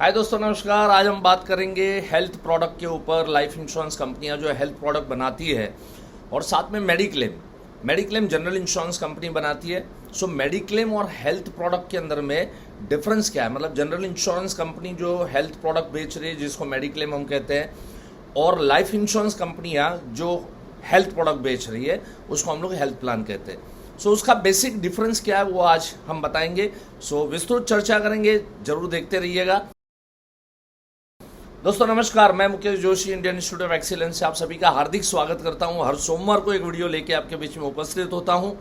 हाय दोस्तों, नमस्कार। आज हम बात करेंगे हेल्थ प्रोडक्ट के ऊपर। लाइफ इंश्योरेंस कंपनियां जो हेल्थ प्रोडक्ट बनाती है और साथ में मेडिक्लेम जनरल इंश्योरेंस कंपनी बनाती है। सो मेडिक्लेम और हेल्थ प्रोडक्ट के अंदर में डिफरेंस क्या है? मतलब जनरल इंश्योरेंस कंपनी जो हेल्थ प्रोडक्ट बेच रही है जिसको मेडिक्लेम हम कहते हैं, और लाइफ इंश्योरेंस कंपनियां जो हेल्थ प्रोडक्ट बेच रही है उसको हम लोग हेल्थ प्लान कहते हैं। सो उसका बेसिक डिफरेंस क्या है वो आज हम बताएंगे। सो विस्तृत चर्चा करेंगे, जरूर देखते रहिएगा। दोस्तों नमस्कार, मैं Mukesh Joshi, Indian institute of excellence से आप सभी का हार्दिक स्वागत करता हूं। हर सोमवार को एक वीडियो लेके आपके बीच में उपस्थित होता हूं।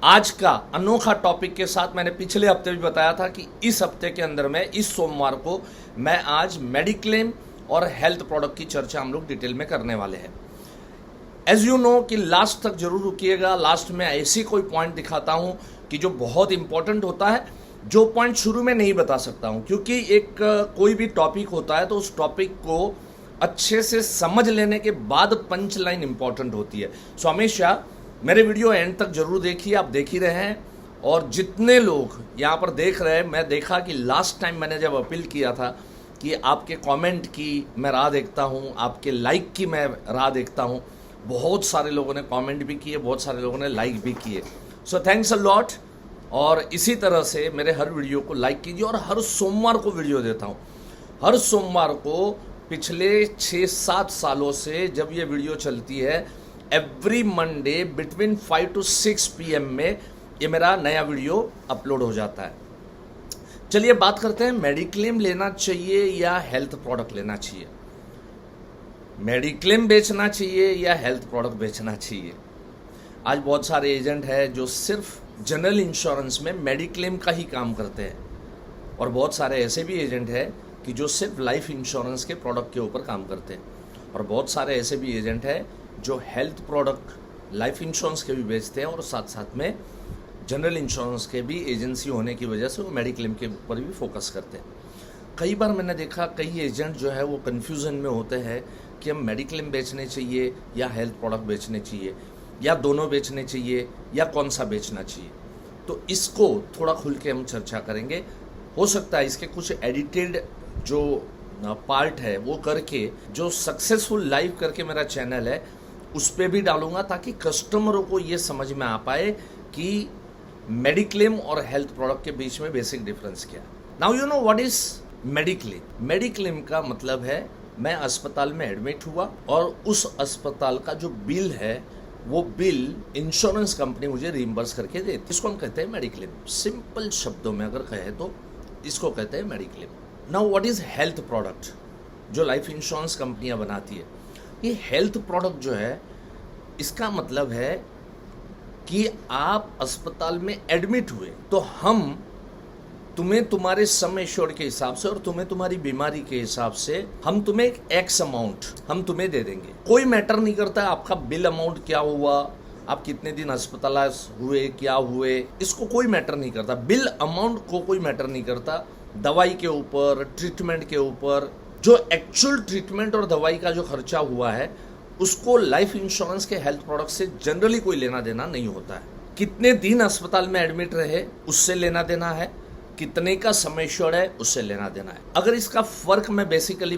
आज का अनोखा टॉपिक के साथ मैंने पिछले हफ्ते भी बताया था कि इस हफ्ते के अंदर में इस सोमवार को मैं आज मेडिक्लेम और हेल्थ प्रोडक्ट की चर्चा हम लोग डिटेल में करने वाले हैं। एज यू नो कि लास्ट तक जरूर रुकिएगा। लास्ट में ऐसी कोई पॉइंट दिखाता हूं कि जो बहुत इंपॉर्टेंट होता है, जो पॉइंट शुरू में नहीं बता सकता हूं, क्योंकि एक कोई भी टॉपिक होता है तो उस टॉपिक को अच्छे से समझ लेने के बाद पंच लाइन इंपॉर्टेंट होती है। सो हमेशा मेरे वीडियो एंड तक जरूर देखिए। आप देख ही रहे हैं, और जितने लोग यहाँ पर देख रहे हैं, मैं देखा कि लास्ट टाइम मैंने जब अपील किया था कि आपके कमेंट की मैं राह देखता हूँ, आपके लाइक की मैं राह देखता हूँ, बहुत सारे लोगों ने कमेंट भी किए, बहुत सारे लोगों ने लाइक भी किए। So thanks a lot. और इसी तरह से मेरे हर वीडियो को लाइक कीजिए, और हर सोमवार को वीडियो देता हूँ। हर सोमवार को पिछले 6-7 सालों से जब ये वीडियो चलती है, every Monday between 5 to 6 PM में ये मेरा नया वीडियो अपलोड हो जाता है। चलिए बात करते हैं, मेडिक्लेम लेना चाहिए या हेल्थ प्रोडक्ट लेना चाहिए? मेडिक्लेम बेचना चाहिए या हेल्थ प्रोडक्ट बेचना चाहिए? आज बहुत सारे एजेंट हैं जो सिर्फ जनरल इंश्योरेंस में मेडिक्लेम का ही काम करते हैं, और बहुत सारे ऐसे भी एजेंट हैं कि जो सिर्फ लाइफ इंश्योरेंस के प्रोडक्ट के ऊपर काम करते हैं, और बहुत सारे ऐसे भी एजेंट हैं जो हेल्थ प्रोडक्ट लाइफ इंश्योरेंस के भी बेचते हैं, और साथ साथ में जनरल इंश्योरेंस के भी एजेंसी होने की वजह से वो मेडिक्लेम के ऊपर भी फोकस करते हैं। कई बार मैंने देखा कई एजेंट जो है वो कन्फ्यूज़न में होते हैं कि हम मेडिक्लेम बेचने चाहिए या हेल्थ प्रोडक्ट बेचने चाहिए, या दोनों बेचने चाहिए, या कौन सा बेचना चाहिए। तो इसको थोड़ा खुल के हम चर्चा करेंगे। हो सकता है इसके कुछ एडिटेड जो पार्ट है वो करके, जो सक्सेसफुल लाइव करके मेरा चैनल है उस पर भी डालूंगा, ताकि कस्टमरों को ये समझ में आ पाए कि मेडिक्लेम और हेल्थ प्रोडक्ट के बीच में बेसिक डिफरेंस क्या है। Now you know what is mediclaim. Mediclaim का मतलब है मैं अस्पताल में एडमिट हुआ और उस अस्पताल का जो बिल है वो बिल इंश्योरेंस कंपनी मुझे रीइंबर्स करके देती है। इसको हम कहते हैं मेडिक्लेम। सिंपल शब्दों में अगर कहे तो इसको कहते हैं mediclaim. Now what is health product जो लाइफ इंश्योरेंस कंपनियां बनाती है? ये हेल्थ प्रोडक्ट जो है, इसका मतलब है कि आप अस्पताल में एडमिट हुए तो हम तुम्हें तुम्हारे सम एश्योर्ड के हिसाब से और तुम्हें तुम्हारी बीमारी के हिसाब से हम तुम्हें एक एक्स अमाउंट हम तुम्हें दे देंगे। कोई मैटर नहीं करता आपका बिल अमाउंट क्या हुआ, आप कितने दिन अस्पतालाइज हुए, क्या हुए, इसको कोई मैटर नहीं करता। बिल अमाउंट को कोई मैटर नहीं करता। दवाई के ऊपर, ट्रीटमेंट के ऊपर, जो एक्चुअल ट्रीटमेंट और दवाई का जो खर्चा हुआ है उसको लाइफ इंश्योरेंस के हेल्थ प्रोडक्ट से जनरली कोई लेना देना नहीं होता है। कितने दिन अस्पताल में एडमिट रहे उससे लेना देना है, कितने का समय श्योर है उससे लेना देना है। अगर इसका फर्क मैं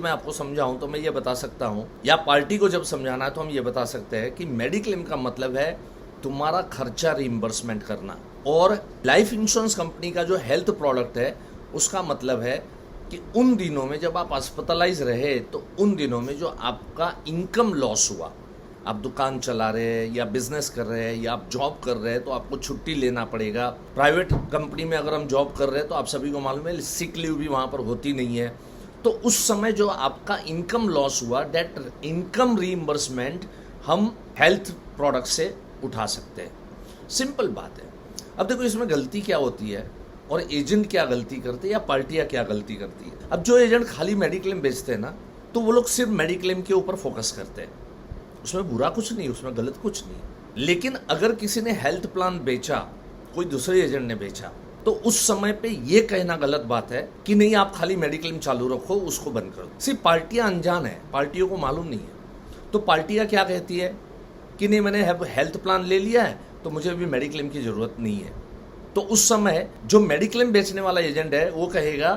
आपको समझाऊं तो मैं ये बता सकता हूं, या पार्टी को जब समझाना है तो हम ये बता सकते हैं कि मेडिक्लेम का मतलब है तुम्हारा खर्चा रिइंबर्समेंट करना, और लाइफ इंश्योरेंस कंपनी का जो हेल्थ प्रोडक्ट है उसका मतलब है कि उन दिनों में जब आप हॉस्पिटलाइज रहे तो उन दिनों में जो आपका इनकम लॉस हुआ, आप दुकान चला रहे हैं या बिजनेस कर रहे हैं या आप जॉब कर रहे हैं तो आपको छुट्टी लेना पड़ेगा। प्राइवेट कंपनी में अगर हम जॉब कर रहे हैं तो आप सभी को मालूम है सिक लीव भी वहाँ पर होती नहीं है। तो उस समय जो आपका इनकम लॉस हुआ, डेट इनकम रीइंबर्समेंट हम हेल्थ प्रोडक्ट से उठा सकते हैं। सिंपल बात है। अब देखो इसमें गलती क्या होती है, और एजेंट क्या गलती करते हैं या पार्टियाँ क्या गलती करती है। अब जो एजेंट खाली मेडिक्लेम बेचते हैं ना, तो वो लोग सिर्फ मेडिक्लेम के ऊपर फोकस करते हैं। उसमें बुरा कुछ नहीं, उसमें गलत कुछ नहीं। लेकिन अगर किसी ने हेल्थ प्लान बेचा, कोई दूसरे एजेंट ने बेचा, तो उस समय पे ये कहना गलत बात है कि नहीं आप खाली मेडिक्लेम चालू रखो, उसको बंद कर दो। सिर्फ पार्टियां अनजान है, पार्टियों को मालूम नहीं है। तो पार्टियां क्या कहती है कि नहीं मैंने हेल्थ प्लान ले लिया है तो मुझे अभी मेडिक्लेम की जरूरत नहीं है। तो उस समय जो मेडिक्लेम बेचने वाला एजेंट है वो कहेगा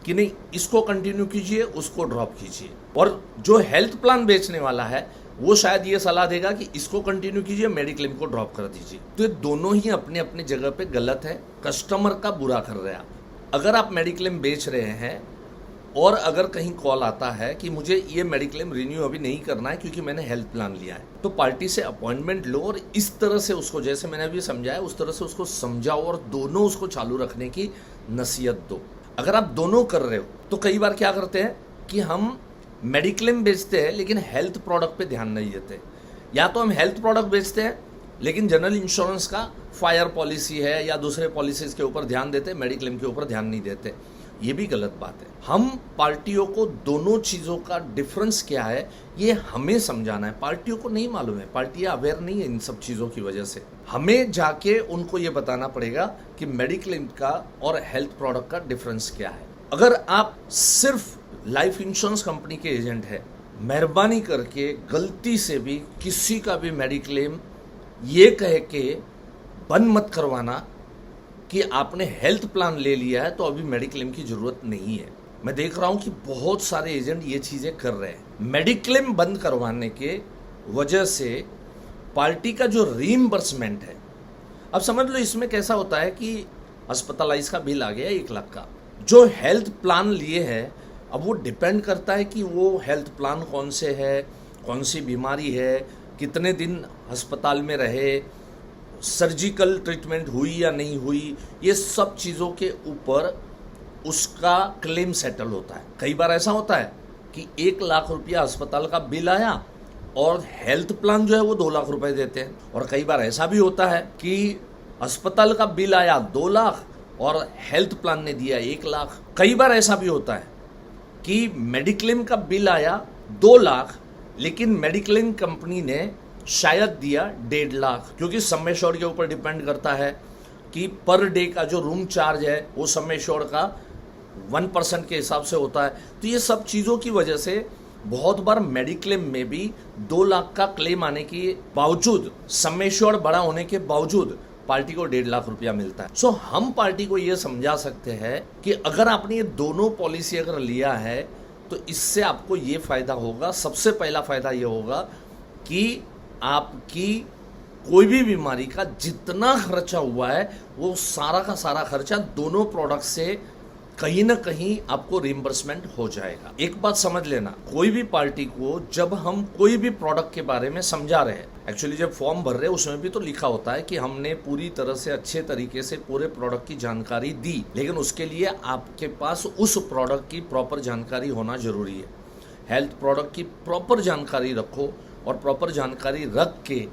कि नहीं इसको कंटिन्यू कीजिए, उसको ड्रॉप कीजिए। और जो हेल्थ प्लान बेचने वाला है वो शायद ये सलाह देगा कि इसको कंटिन्यू कीजिए, मेडिक्लेम को ड्रॉप कर दीजिए। तो ये दोनों ही अपने अपने जगह पे गलत है, कस्टमर का बुरा कर रहे हैं आप। अगर आप मेडिक्लेम बेच रहे हैं और अगर कहीं कॉल आता है कि मुझे ये मेडिक्लेम रिन्यू अभी नहीं करना है क्योंकि मैंने हेल्थ प्लान लिया है, तो पार्टी से अपॉइंटमेंट लो और इस तरह से उसको, जैसे मैंने अभी समझाया उस तरह से उसको समझाओ और दोनों उसको चालू रखने की नसीहत दो। अगर आप दोनों कर रहे हो तो कई बार क्या करते हैं कि हम मेडिक्लेम बेचते हैं लेकिन हेल्थ प्रोडक्ट पे ध्यान नहीं देते, या तो हम हेल्थ प्रोडक्ट बेचते हैं लेकिन जनरल इंश्योरेंस का फायर पॉलिसी है या दूसरे पॉलिसीज के ऊपर ध्यान देते, मेडिक्लेम के ऊपर ध्यान नहीं देते। ये भी गलत बात है। हम पार्टियों को दोनों चीज़ों का डिफरेंस क्या है ये हमें समझाना है। पार्टियों को नहीं मालूम है, पार्टियां अवेयर नहीं है इन सब चीज़ों की वजह से। हमें जाके उनको ये बताना पड़ेगा कि मेडिक्लेम का और हेल्थ प्रोडक्ट का डिफरेंस क्या है। अगर आप सिर्फ लाइफ इंश्योरेंस कंपनी के एजेंट है, मेहरबानी करके गलती से भी किसी का भी मेडिक्लेम ये कह के बंद मत करवाना कि आपने हेल्थ प्लान ले लिया है तो अभी मेडिक्लेम की जरूरत नहीं है। मैं देख रहा हूं कि बहुत सारे एजेंट ये चीजें कर रहे हैं। मेडिक्लेम बंद करवाने के वजह से पार्टी का जो रीइंबर्समेंट है, अब समझ लो इसमें कैसा होता है कि अस्पतालाइज का बिल आ गया 1 लाख का, जो हेल्थ प्लान लिए है अब वो डिपेंड करता है कि वो हेल्थ प्लान कौन से है, कौन सी बीमारी है, कितने दिन अस्पताल में रहे, सर्जिकल ट्रीटमेंट हुई या नहीं हुई, ये सब चीज़ों के ऊपर उसका क्लेम सेटल होता है। कई बार ऐसा होता है कि 1 लाख रुपया अस्पताल का बिल आया और हेल्थ प्लान जो है वो 2 लाख रुपए देते हैं। और कई बार ऐसा भी होता है कि अस्पताल का बिल आया 2 लाख और हेल्थ प्लान ने दिया 1 लाख। कई बार ऐसा भी होता है कि मेडिक्लेम का बिल आया 2 लाख लेकिन मेडिक्लेम कंपनी ने शायद दिया 1.5 लाख, क्योंकि सम एश्योर्ड के ऊपर डिपेंड करता है कि पर डे का जो रूम चार्ज है वो सम एश्योर्ड का 1% के हिसाब से होता है। तो ये सब चीज़ों की वजह से बहुत बार मेडिक्लेम में भी 2 लाख का क्लेम आने के बावजूद, सम एश्योर्ड बड़ा होने के बावजूद पार्टी को 1.5 लाख रुपया मिलता है। सो हम पार्टी को ये समझा सकते हैं कि अगर आपने ये दोनों पॉलिसी अगर लिया है तो इससे आपको ये फायदा होगा। सबसे पहला फायदा ये होगा कि आपकी कोई भी बीमारी का जितना खर्चा हुआ है वो सारा का सारा खर्चा दोनों प्रोडक्ट से कहीं ना कहीं आपको रिइंबर्समेंट हो जाएगा। एक बात समझ लेना, कोई भी पार्टी को जब हम कोई भी प्रोडक्ट के बारे में समझा रहे हैं, एक्चुअली जब फॉर्म भर रहे हैं उसमें भी तो लिखा होता है कि हमने पूरी तरह से अच्छे तरीके से पूरे प्रोडक्ट की जानकारी दी, लेकिन उसके लिए आपके पास उस प्रोडक्ट की प्रॉपर जानकारी होना जरूरी है। हेल्थ प्रोडक्ट की प्रॉपर जानकारी रखो और प्रॉपर जानकारी रख के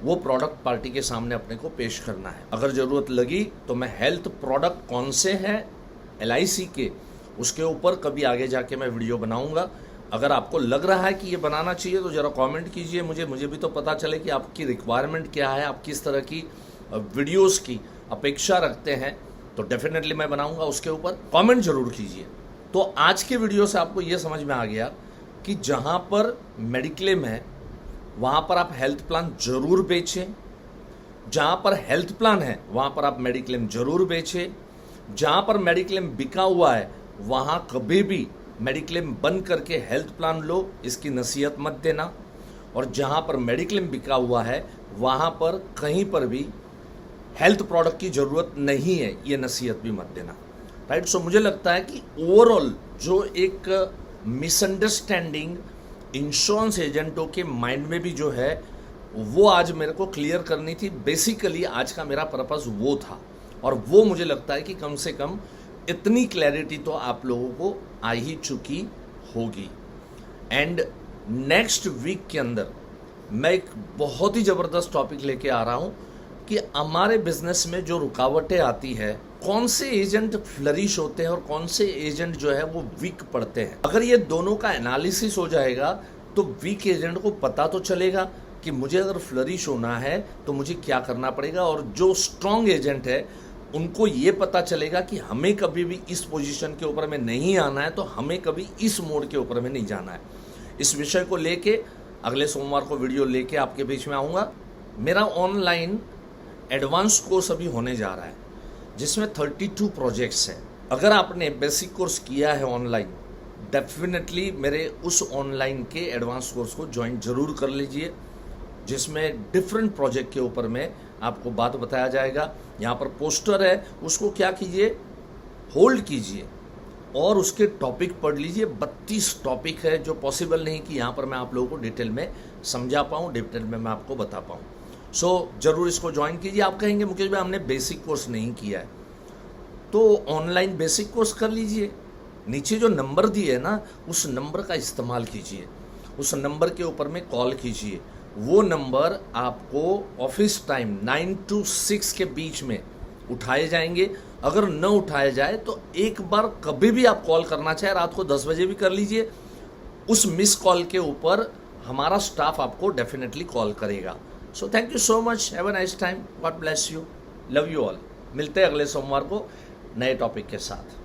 वो प्रोडक्ट पार्टी के सामने अपने को पेश करना है। अगर ज़रूरत लगी तो मैं हेल्थ प्रोडक्ट कौन से हैं LIC के, उसके ऊपर कभी आगे जाके मैं वीडियो बनाऊंगा। अगर आपको लग रहा है कि ये बनाना चाहिए तो ज़रा कमेंट कीजिए, मुझे भी तो पता चले कि आपकी रिक्वायरमेंट क्या है, आप किस तरह की वीडियोस की अपेक्षा रखते हैं, तो डेफिनेटली मैं बनाऊंगा उसके ऊपर। कमेंट जरूर कीजिए। तो आज के वीडियो से आपको ये समझ में आ गया कि जहाँ पर मेडिक्लेम है वहाँ पर आप हेल्थ प्लान जरूर बेचें, जहाँ पर हेल्थ प्लान है वहाँ पर आप मेडिक्लेम जरूर बेचें, जहाँ पर मेडिक्लेम बिका हुआ है वहाँ कभी भी मेडिक्लेम बंद करके हेल्थ प्लान लो, इसकी नसीहत मत देना। और जहाँ पर मेडिक्लेम बिका हुआ है वहाँ पर कहीं पर भी हेल्थ प्रोडक्ट की ज़रूरत नहीं है, ये नसीहत भी मत देना। राइट। सो मुझे लगता है कि ओवरऑल जो एक मिसअंडरस्टैंडिंग इंश्योरेंस एजेंटों के माइंड में भी जो है वो आज मेरे को क्लियर करनी थी। बेसिकली आज का मेरा पर्पस वो था और वो मुझे लगता है कि कम से कम इतनी क्लैरिटी तो आप लोगों को आ ही चुकी होगी। एंड नेक्स्ट वीक के अंदर मैं एक बहुत ही ज़बरदस्त टॉपिक लेके आ रहा हूँ कि हमारे बिजनेस में जो रुकावटें आती है, कौन से एजेंट फ्लरिश होते हैं और कौन से एजेंट जो है वो वीक पड़ते हैं। अगर ये दोनों का एनालिसिस हो जाएगा तो वीक एजेंट को पता तो चलेगा कि मुझे अगर फ्लरिश होना है तो मुझे क्या करना पड़ेगा, और जो स्ट्रॉन्ग एजेंट है उनको ये पता चलेगा कि हमें कभी भी इस पोजीशन के ऊपर में नहीं आना है, तो हमें कभी इस मोड के ऊपर में नहीं जाना है। इस विषय को लेके अगले सोमवार को वीडियो लेके आपके बीच में आऊँगा। मेरा ऑनलाइन एडवांस कोर्स अभी होने जा रहा है जिसमें 32 प्रोजेक्ट्स हैं। अगर आपने बेसिक कोर्स किया है ऑनलाइन, डेफिनेटली मेरे उस ऑनलाइन के एडवांस कोर्स को ज्वाइन जरूर कर लीजिए, जिसमें डिफरेंट प्रोजेक्ट के ऊपर में आपको बात बताया जाएगा। यहाँ पर पोस्टर है, उसको क्या कीजिए, होल्ड कीजिए और उसके टॉपिक पढ़ लीजिए। 32 टॉपिक है जो पॉसिबल नहीं कि यहाँ पर मैं आप लोगों को डिटेल में समझा पाऊँ, डिटेल में मैं आपको बता पाऊँ। सो जरूर इसको ज्वाइन कीजिए। आप कहेंगे मुकेश भाई हमने बेसिक कोर्स नहीं किया है, तो ऑनलाइन बेसिक कोर्स कर लीजिए। नीचे जो नंबर दिए है ना, उस नंबर का इस्तेमाल कीजिए, उस नंबर के ऊपर में कॉल कीजिए। वो नंबर आपको ऑफिस टाइम 9 to 6 के बीच में उठाए जाएंगे। अगर न उठाया जाए तो एक बार कभी भी आप कॉल करना चाहे, रात को 10 बजे भी कर लीजिए। उस मिस कॉल के ऊपर हमारा स्टाफ आपको डेफिनेटली कॉल करेगा। So thank you so much, have a nice time, God bless you, love you all. मिलते हैं अगले सोमवार को नए टॉपिक के साथ।